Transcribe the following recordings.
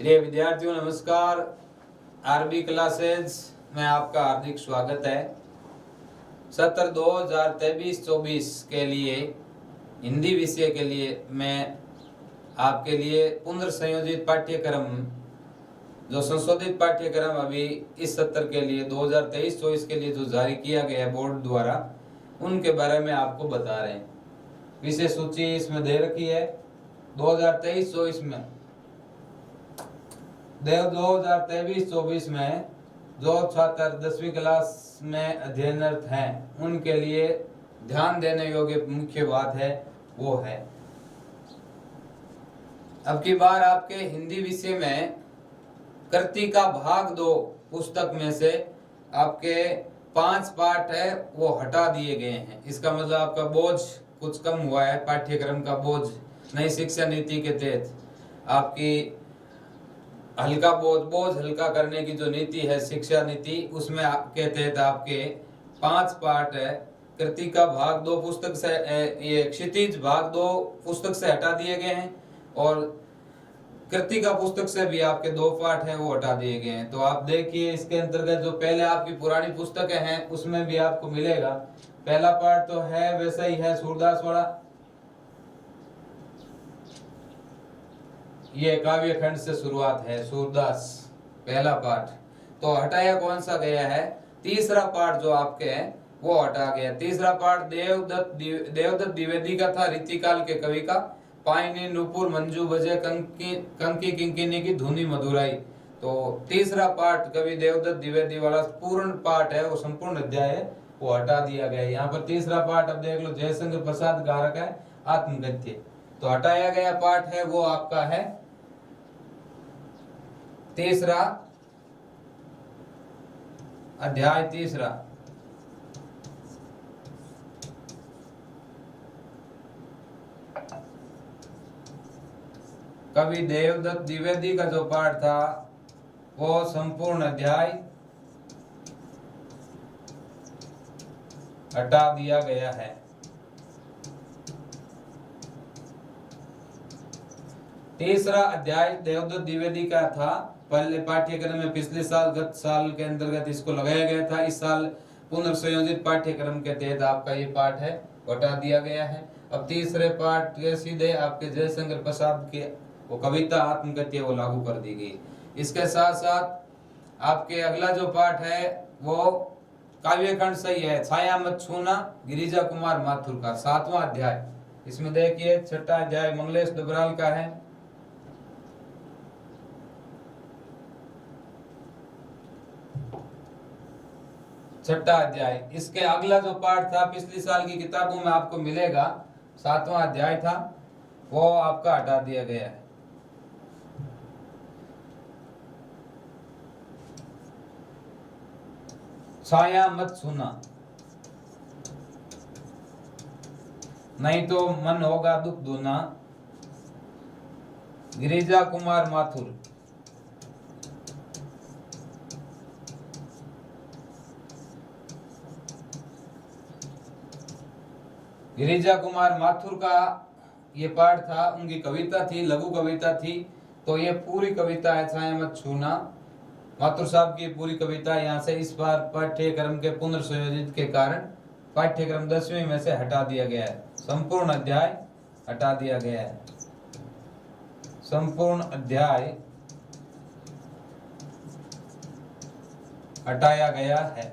प्रिय विद्यार्थियों नमस्कार। आरबी क्लासेज में आपका हार्दिक स्वागत है। सत्र 2023-24 के लिए हिंदी विषय के लिए मैं आपके लिए पुनर्संयोजित पाठ्यक्रम जो संशोधित पाठ्यक्रम अभी इस सत्र के लिए 2023-24 के लिए जो जारी किया गया है बोर्ड द्वारा, उनके बारे में आपको बता रहे हैं। विषय सूची इसमें दे रखी है। 2023-24 में 2023-24 में जो छात्र 10वीं क्लास में अध्ययनरत हैं उनके लिए ध्यान देने योग्य मुख्य बात है वो है, अब की बार आपके हिंदी विषय में कृति का भाग 2 पुस्तक में से आपके 5 पाठ है वो हटा दिए गए हैं। इसका मतलब आपका बोझ कुछ कम हुआ है। पाठ्यक्रम का बोझ नई शिक्षा नीति के तहत आपकी हल्का बोझ हल्का करने की जो नीति है शिक्षा नीति, उसमें के तहत आपके 5 पाठ है कृति का भाग 2 पुस्तक से ये क्षितिज भाग 2 पुस्तक से हटा दिए गए हैं और कृति का पुस्तक से भी आपके 2 पाठ है वो हटा दिए गए हैं। तो आप देखिए इसके अंतर्गत जो पहले आपकी पुरानी पुस्तकें हैं उसमें भी आपको मिलेगा। पहला पाठ तो है वैसा ही है सूरदास वाला, ये काव्य खंड से शुरुआत है सूरदास पहला पाठ। तो हटाया कौन सा गया है? तीसरा पाठ जो आपके है वो हटा गया। तीसरा पाठ देवदत्त द्विवेदी का था, रीतिकाल के कवि का। पायनी नुपुर मंजू बजे कंकी किंकिनी की धुनी मधुराई। तो तीसरा पाठ कवि देवदत्त द्विवेदी वाला पूर्ण पाठ है वो संपूर्ण अध्याय है वो हटा दिया गया। यहाँ पर तीसरा पाठ अब देख लो, जयशंकर प्रसाद गारक है आत्मगद्य। तो हटाया गया पाठ है वो आपका है तीसरा अध्याय, तीसरा कवि देवदत्त द्विवेदी का जो पाठ था वो संपूर्ण अध्याय हटा दिया गया है। तीसरा अध्याय देवदत्त द्विवेदी का था, पहले पाठ्यक्रम में पिछले साल गत साल के अंतर्गत इसको लगाया गया था। इस साल पुनर्संयोजित पाठ्यक्रम के तहत आपका ये पाठ है हटा दिया गया है। अब तीसरे पाठ के सीधे आपके जयशंकर प्रसाद के वो कविता आत्मगद्य वो लागू कर दी गई। इसके साथ साथ आपके अगला जो पाठ है वो काव्य खंड सही है, छाया मत छूना, गिरिजा कुमार माथुर का 7वां अध्याय। इसमें देखिए छठा अध्याय मंगलेश डबराल का है। छठा अध्याय। इसके अगला जो पाठ था पिछली साल की किताबों में आपको मिलेगा, 7वां अध्याय था वो आपका हटा दिया गया है। छाया मत छूना, नहीं तो मन होगा दुख दूना, गिरिजा कुमार माथुर। गिरिजा कुमार माथुर का ये पाठ था, उनकी कविता थी, लघु कविता थी। तो ये पूरी कविता है छाया मत छूना, माथुर साहब की पूरी कविता। यहाँ से इस बार पाठ्यक्रम के पुनर्संयोजित के कारण पाठ्यक्रम 10वीं में से हटा दिया गया है। संपूर्ण अध्याय हटा दिया गया है। संपूर्ण अध्याय हटाया गया है।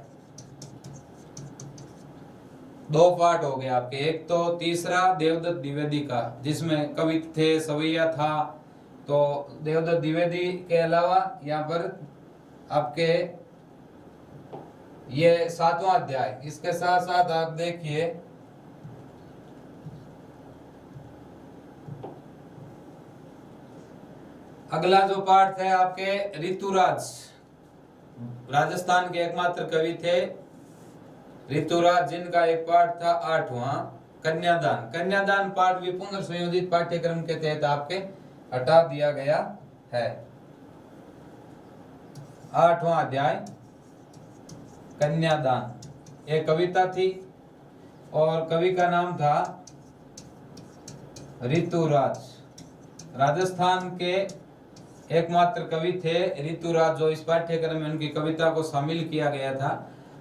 2 पाठ हो गए आपके। एक तो तीसरा देवदत्त द्विवेदी का जिसमें कवि थे, सवैया था। तो देवदत्त द्विवेदी के अलावा यहाँ पर आपके ये 7वां अध्याय। इसके साथ साथ आप देखिए अगला जो पाठ है आपके ऋतुराज, राजस्थान के एकमात्र कवि थे ऋतुराज, जिनका एक पाठ था 8वां कन्यादान। कन्यादान पाठ भी पुनर्संयोजित पाठ्यक्रम के तहत आपके हटा दिया गया है। 8वां अध्याय कन्यादान एक कविता थी और कवि का नाम था ऋतुराज। राजस्थान के एकमात्र कवि थे ऋतुराज, जो इस पाठ्यक्रम में उनकी कविता को शामिल किया गया था।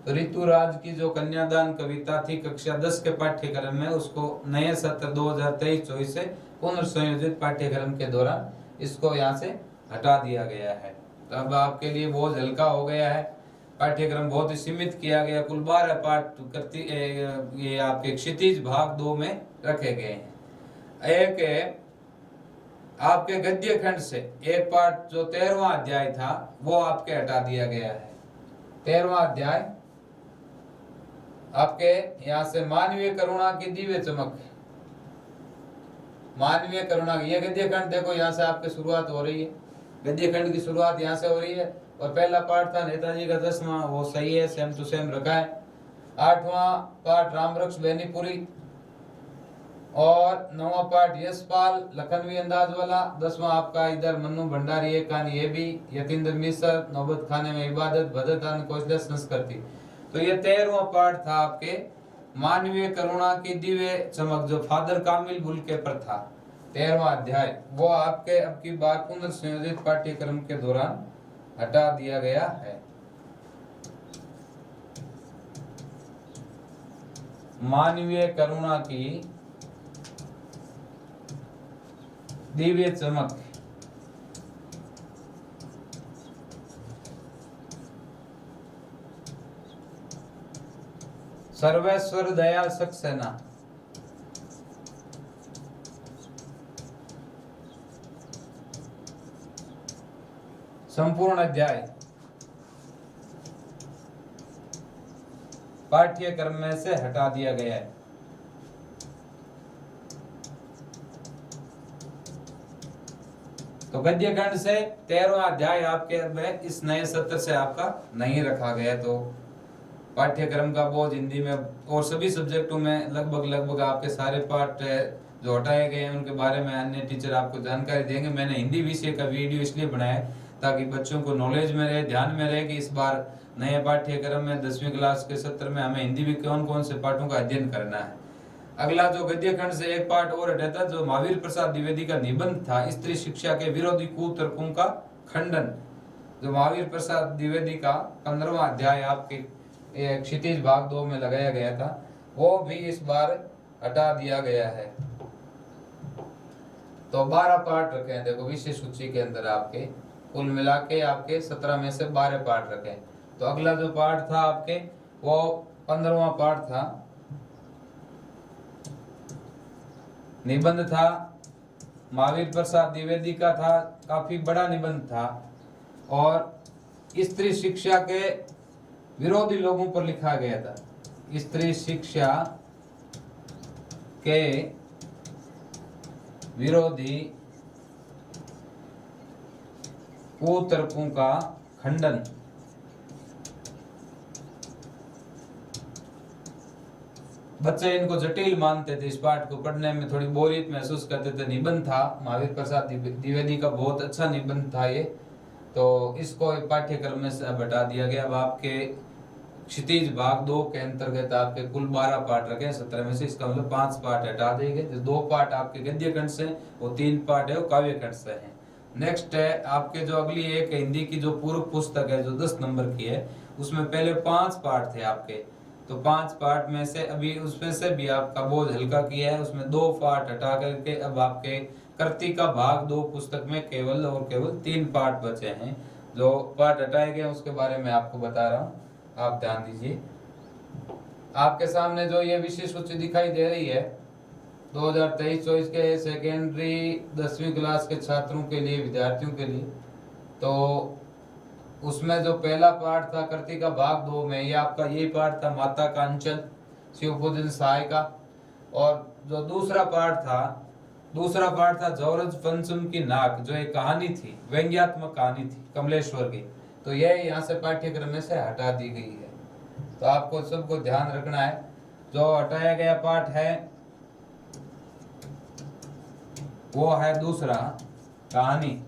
तो ऋतुराज की जो कन्यादान कविता थी कक्षा 10 के पाठ्यक्रम में, उसको नए सत्र 2023-24 से पुनर्संयोजित पाठ्यक्रम के दौरान इसको यहाँ से हटा दिया गया है। तो अब आपके लिए बोझ हल्का हो गया है, पाठ्यक्रम बहुत ही सीमित किया गया, कुल 12 पाठ करती ये आपके क्षितिज भाग 2 में रखे गए हैं। एक आपके गद्य खंड से एक पाठ जो 13वां अध्याय था वो आपके हटा दिया गया है। 13वां अध्याय आपके यहाँ से मानवीय करुणा की दिव्य चमक, मानवीय करुणा, ये गद्य खंड देखो यहाँ से आपकी शुरुआत हो रही है, गद्य खंड की शुरुआत यहाँ से हो रही है। और पहला पाठ था नेताजी का 10वां, वो सही है, सेम टू सेम रखा है। 8वां पाठ रामवृक्ष बेनीपुरी, और 9वां पाठ यशपाल लखनवी अंदाज वाला। 10वां आपका इधर मन्नू भंडारी एक कहानी, ये भी यतीन्द्र मिश्र नौबत खाने में इबादत भदतान कौशल संस्कृति। तो ये 13वां पाठ था आपके मानवीय करुणा की दिव्य चमक, जो फादर कामिल बुल्के पर था, 13वां अध्याय, वो आपके अब की बार पुनर्संयोजित पाठ्यक्रम के दौरान हटा दिया गया है। मानवीय करुणा की दिव्य चमक, सर्वेश्वर दयाल सक्सेना, संपूर्ण अध्याय पाठ्यक्रम में से हटा दिया गया है। तो गद्य खंड से 13वां अध्याय आपके में इस नए सत्र से आपका नहीं रखा गया। तो पाठ्यक्रम का बोझ हिंदी में और सभी सब्जेक्टों में लगभग आपके सारे पाठ जो हटाए गए हैं उनके बारे में अन्य टीचर आपको जानकारी देंगे। मैंने हिंदी विषय का वीडियो इसलिए बनाया ताकि बच्चों को नॉलेज में रहे, ध्यान में रहे कि इस बार नए पाठ्यक्रम में 10वीं क्लास के सत्र में हमें हिंदी में कौन कौन से पाठों का अध्ययन करना है। अगला जो गद्य खंड से एक पाठ और हटा, जो महावीर प्रसाद द्विवेदी का निबंध था, स्त्री शिक्षा के विरोधी कुतर्कों का खंडन, जो महावीर प्रसाद द्विवेदी का 15वां अध्याय आपके क्षितिज भाग 2 में लगाया गया था, वो भी इस बार हटा दिया गया है। तो 12 पाठ रखे हैं, देखो विषय सूची के अंदर आपके कुल मिला के आपके 17 में से 12 पाठ रखे। तो अगला जो पाठ था आपके वो 15वां पाठ था, निबंध था, महावीर प्रसाद द्विवेदी का था, काफी बड़ा निबंध था और स्त्री शिक्षा के विरोधी लोगों पर लिखा गया था। स्त्री शिक्षा के विरोधी कुतर्कों का खंडन। बच्चे इनको जटिल मानते थे, इस पाठ को पढ़ने में थोड़ी बोरियत महसूस करते थे। निबंध था महावीर प्रसाद द्विवेदी का, बहुत अच्छा निबंध था ये, तो इसको पाठ्यक्रम में से हटा दिया गया। अब आपके क्षितिज भाग 2 के अंतर्गत आपके कुल 12 पाठ रखे 17 में से, इसका मतलब 5 पाठ हटा दिए गए। जो 2 पाठ आपके गद्य खंड से, वो 3 पाठ है वो काव्य खंड से है। नेक्स्ट है आपके जो अगली एक हिंदी की जो पूर्व पुस्तक है जो 10 नंबर की है, उसमें पहले 5 पाठ थे आपके। तो 5 पाठ में से अभी उसमें से भी आपका बोझ हल्का किया है, उसमें 2 पाठ हटा करके अब आपके कृतिका भाग 2 पुस्तक में केवल और केवल 3 पाठ बचे हैं। जो पाठ हटाए गए उसके बारे में आपको बता रहा हूँ, आप ध्यान दीजिए। आपके सामने जो ये विषय सूची दिखाई दे रही है 2023-24 के सेकेंडरी 10वीं क्लास के छात्रों के लिए, विद्यार्थियों के लिए, तो उसमें जो पहला पाठ था कृतिका भाग 2 में, ये आपका यही पाठ था, माता का अंचल शिवपूजन सहायिका। और जो दूसरा पाठ था जौरज पंचम की नाक, जो एक कहानी थी, व्यंग्यात्मक कहानी थी कमलेश्वर की, तो यह यहाँ से पाठ्यक्रम में से हटा दी गई है। तो आपको सबको ध्यान रखना है। जो हटाया गया पाठ है वो है दूसरा, कहानी।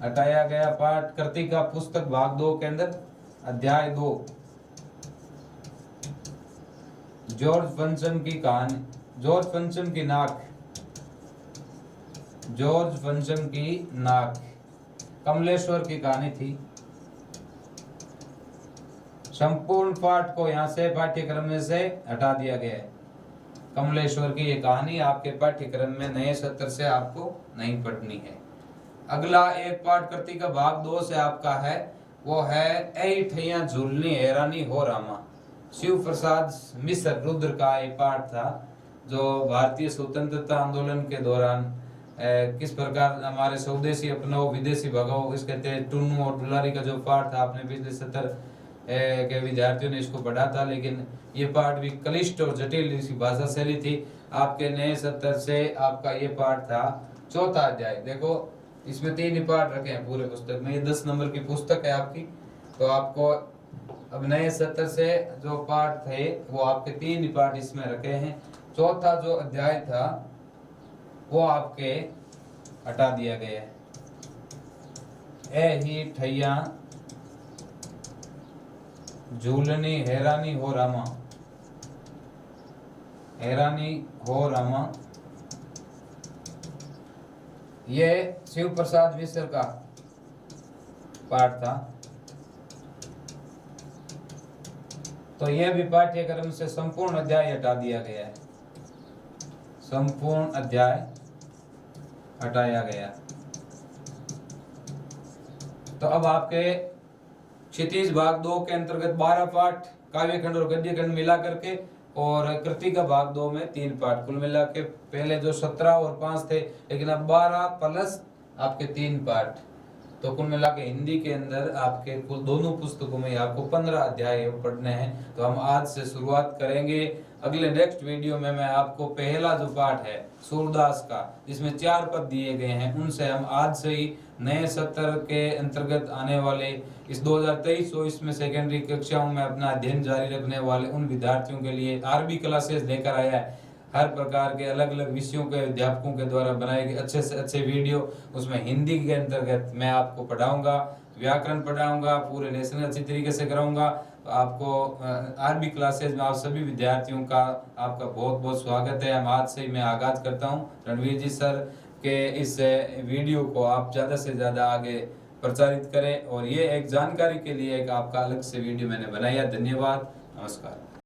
हटाया गया पाठ कृतिका पुस्तक भाग 2 के अंदर अध्याय 2, जॉर्ज पंचम की कहानी, जॉर्ज पंचम की नाक, जॉर्ज पंचम की नाक, कमलेश्वर की कहानी थी। संपूर्ण पाठ को यहाँ से पाठ्यक्रम में से हटा दिया गया है। कमलेश्वर की ये कहानी आपके पाठ्यक्रम में नए सत्र से आपको नहीं पढ़नी है। अगला एक पाठ कृति का भाग 2 से आपका है, वो है ऐ ठैया झूलनी हैरानी हो रामा। शिव प्रसाद मिश्र रुद्र का ये पाठ था, जो भारतीय स्वतंत्रता आंदोलन के दौरान किस प्रकार हमारे स्वदेशी अपनाओ विदेशी भगाओ, इसके तहत टुन्नू और दुलारी का जो पाठ था, आपने पिछले सत्र के विद्यार्थियों ने इसको पढ़ा था, लेकिन ये पाठ भी क्लिष्ट और जटिल सी भाषा शैली थी। आपके नए सत्र से आपका ये पाठ था चौथा अध्याय। देखो इसमें 3 ही पाठ रखे हैं पूरे पुस्तक में, ये 10 नंबर की पुस्तक है आपकी। तो आपको अब नए सत्र से जो पाठ थे वो आपके 3 ही पाठ इसमें रखे हैं। चौथा जो अध्याय था वो आपके हटा दिया गया है। ए ही ठैया झूलनी हैरानी हो रामा, हैरानी हो रामा, ये शिव प्रसाद मिश्र का पाठ था। तो यह भी पाठ्यक्रम से संपूर्ण अध्याय हटा दिया गया है, संपूर्ण अध्याय हटाया गया। तो अब आपके क्षितिज भाग 2 के अंतर्गत 12 पाठ काव्य खंड और गद्य खंड मिला करके, और कृति का भाग 2 में 3 पाठ, कुल मिला के पहले जो 17 और 5 थे, लेकिन अब 12 प्लस आपके 3 पाठ। तो कुल मिला के हिंदी के अंदर आपके कुल दोनों पुस्तकों में आपको 15 अध्याय पढ़ने हैं। तो हम आज से शुरुआत करेंगे। अगले नेक्स्ट वीडियो में मैं आपको पहला जो पाठ है सूरदास का, जिसमें 4 पद दिए गए हैं, उनसे हम आज से ही नए सत्र के अंतर्गत आने वाले इस 2023 में सेकेंडरी कक्षाओं में अपना अध्ययन जारी रखने वाले उन विद्यार्थियों के लिए आरबी क्लासेस लेकर आया है। हर प्रकार के अलग अलग विषयों के अध्यापकों के द्वारा बनाए गए अच्छे से अच्छे वीडियो, उसमें हिंदी के अंतर्गत मैं आपको पढ़ाऊंगा, व्याकरण पढ़ाऊंगा, पूरे लेसन अच्छी तरीके से कराऊंगा। तो आपको आरबी क्लासेस में आप सभी विद्यार्थियों का आपका बहुत बहुत स्वागत है। हम आज से ही मैं आगाज करता हूं। रणवीर जी सर के इस वीडियो को आप ज़्यादा से ज़्यादा आगे प्रचारित करें, और ये एक जानकारी के लिए एक आपका अलग से वीडियो मैंने बनाया। धन्यवाद, नमस्कार।